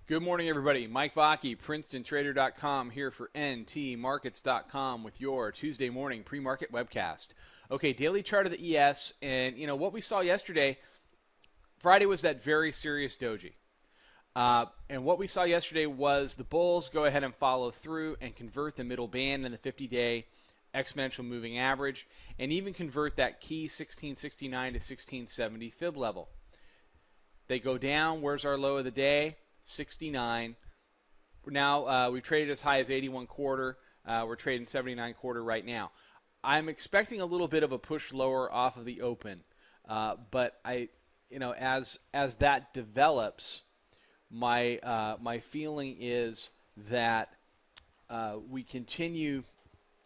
Good morning, everybody. Mike Vacchi, PrincetonTrader.com here for NTMarkets.com with your Tuesday morning pre-market webcast. Okay, daily chart of the ES, and what we saw yesterday, Friday was that very serious doji. And what we saw yesterday was the bulls go ahead and follow through and convert the middle band in the 50-day exponential moving average, and even convert that key 1669 to 1670 fib level. They go down. Where's our low of the day? 69. Now we've traded as high as 81 quarter. We're trading 79 quarter right now. I'm expecting a little bit of a push lower off of the open, but as that develops, my feeling is that we continue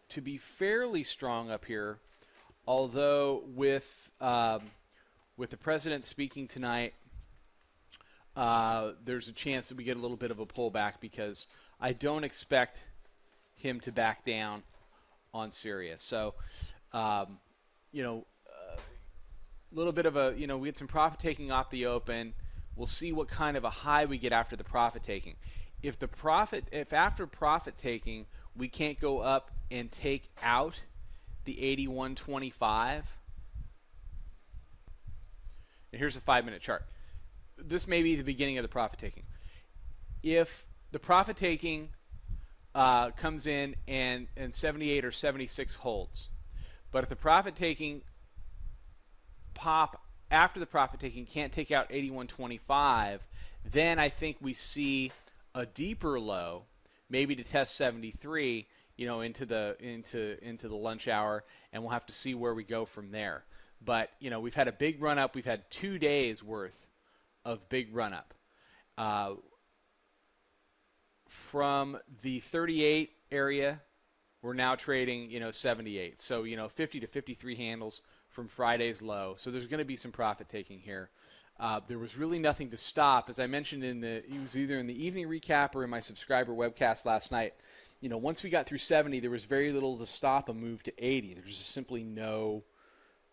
to be fairly strong up here, although with the president speaking tonight, there's a chance that we get a little bit of a pullback because I don't expect him to back down on Syria. So, a little bit of a, we get some profit taking off the open. We'll see what kind of a high we get after the profit taking. If after profit taking we can't go up and take out the 81.25, and here's a 5-minute chart. This may be the beginning of the profit taking. If the profit taking comes in and 78 or 76 holds, but if the profit taking pop after the profit taking can't take out 81.25, then I think we see a deeper low, maybe to test 73, into the lunch hour, and we'll have to see where we go from there. But we've had a big run up. We've had 2 days worth of big run up. From the 38 area, we're now trading 78. So 50 to 53 handles from Friday's low. So there's going to be some profit taking here. There was really nothing to stop, as I mentioned it was either in the evening recap or in my subscriber webcast last night. Once we got through 70, there was very little to stop a move to 80. There's just simply no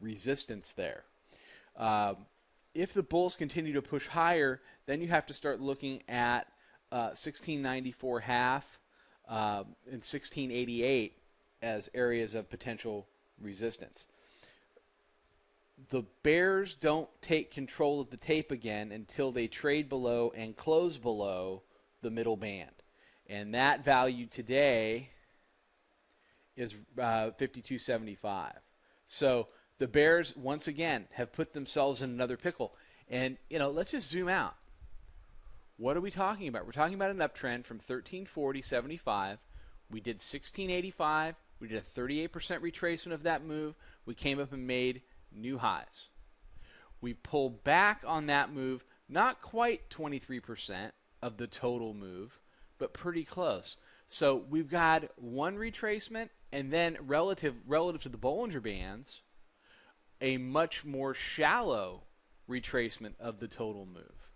resistance there. If the bulls continue to push higher, then you have to start looking at 1694 half and 1688 as areas of potential resistance. The bears don't take control of the tape again until they trade below and close below the middle band. And that value today is 52.75. So the bears, once again, have put themselves in another pickle. And, let's just zoom out. What are we talking about? We're talking about an uptrend from 1340.75. We did 1685. We did a 38% retracement of that move. We came up and made new highs. We pulled back on that move, not quite 23% of the total move, but pretty close. So we've got one retracement, and then relative to the Bollinger Bands, a much more shallow retracement of the total move.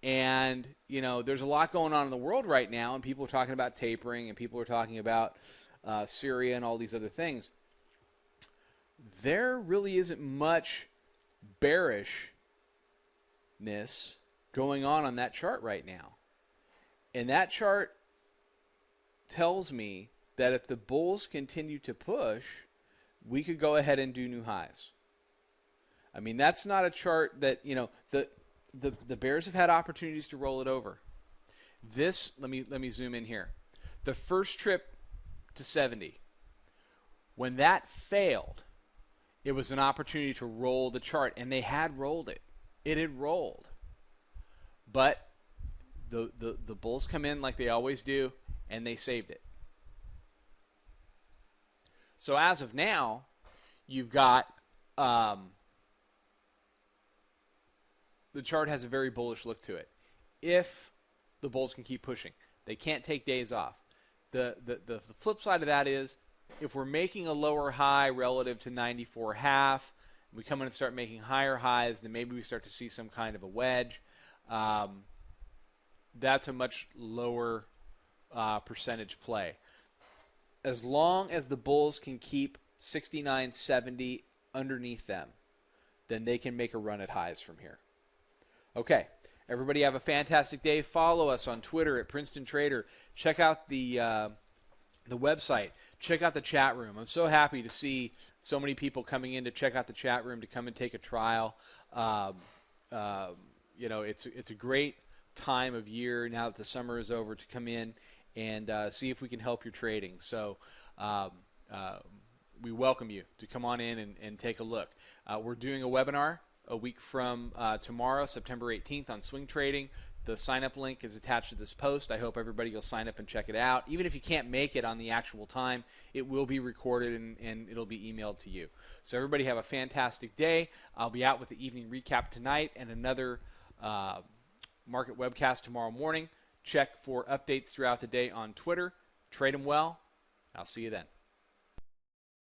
And, there's a lot going on in the world right now, and people are talking about tapering, and people are talking about Syria and all these other things. There really isn't much bearishness going on that chart right now. And that chart tells me that if the bulls continue to push, we could go ahead and do new highs. I mean, that's not a chart that, the bears have had opportunities to roll it over. This, let me zoom in here. The first trip to 70, when that failed, it was an opportunity to roll the chart, and they had rolled it. It had rolled. But the bulls come in like they always do, and they saved it. So as of now, you've got the chart has a very bullish look to it. If the bulls can keep pushing, they can't take days off. The flip side of that is, if we're making a lower high relative to 94.5, we come in and start making higher highs, then maybe we start to see some kind of a wedge. That's a much lower percentage play. As long as the bulls can keep 69.70 underneath them, then they can make a run at highs from here. Okay, Everybody have a fantastic day. Follow us on Twitter at Princeton Trader. Check out the website. Check out the chat room. I'm so happy to see so many people coming in to check out the chat room, to come and take a trial. It's a great time of year now that the summer is over to come in and see if we can help your trading. So we welcome you to come on in and take a look. We're doing a webinar a week from tomorrow, September 18th, on swing trading. The sign-up link is attached to this post. I hope everybody will sign up and check it out. Even if you can't make it on the actual time, it will be recorded and it'll be emailed to you. So everybody have a fantastic day. I'll be out with the evening recap tonight and another Market Webcast tomorrow morning. Check for updates throughout the day on Twitter. Trade them well. I'll see you then.